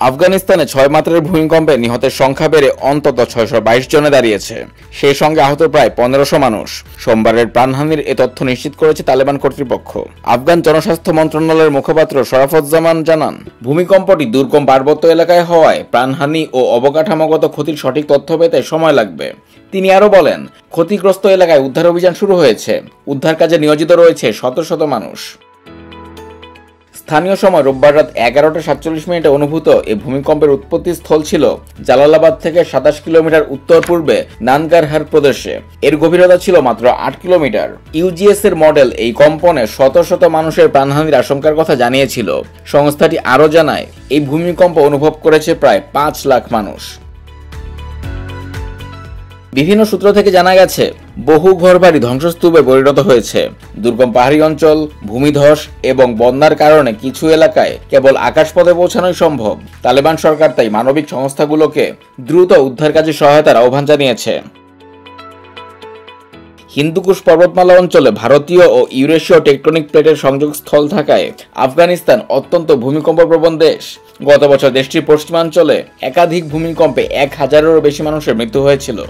আফগানিস্তানে 6 মাত্রার ভূমিকম্পে নিহতের সংখ্যা বেড়ে অন্তত 622 জনে দাঁড়িয়েছে। সেই সঙ্গে আহত প্রায় 1500 মানুষ। সোমবারের প্রাণহানির এ তথ্য নিশ্চিত করেছে তালেবান কর্তৃপক্ষ। আফগান জনস্বাস্থ্য মন্ত্রণালয়ের মুখপাত্র শরাফতজামান জানান, ভূমিকম্পটি দুর্গম পার্বত্য এলাকায় হওয়ায় প্রাণহানি ও অবকাঠামোগত ক্ষতির সঠিক তথ্য পেতে সময় লাগবে। তিনি আরও বলেন, ক্ষতিগ্রস্ত এলাকায় উদ্ধার অভিযান শুরু হয়েছে। উদ্ধার কাজে নিয়োজিত রয়েছে শত শত মানুষ। স্থানীয় সময় রোববার রাত 11:47 অনুভূত এই ভূমিকম্পের উৎপত্তি স্থল ছিল জালালাবাদ থেকে 27 কিলোমিটার উত্তর পূর্বে নানগারহার প্রদেশে। এর গভীরতা ছিল মাত্র 8 কিলোমিটার। ইউজিএস এর মডেল এই কম্পনে শত শত মানুষের প্রাণহানির আশঙ্কার কথা জানিয়েছিল। সংস্থাটি আরও জানায়, এই ভূমিকম্প অনুভব করেছে প্রায় 5 লাখ মানুষ। বিভিন্ন সূত্র থেকে জানা গেছে, বহু ঘরবাড়ি ধ্বংসস্তূপে পরিণত হয়েছে। দুর্গম পাহাড়ি অঞ্চল, ভূমিধস এবং বন্যার কারণে কিছু এলাকায় কেবল আকাশপথে পৌঁছানোই সম্ভব। তালেবান সরকার তাই মানবিক সংস্থাগুলোকে দ্রুত উদ্ধার কাজে সহায়তার আহ্বান জানিয়েছে। হিন্দুকুশ পর্বতমালা অঞ্চলে ভারতীয় ও ইউরেশীয় টেকটনিক প্লেটের সংযোগস্থল থাকায় আফগানিস্তান অত্যন্ত ভূমিকম্পপ্রবণ দেশ। গত বছর দেশটির পশ্চিমাঞ্চলে একাধিক ভূমিকম্পে 1000-এরও বেশি মানুষের মৃত্যু হয়েছিল।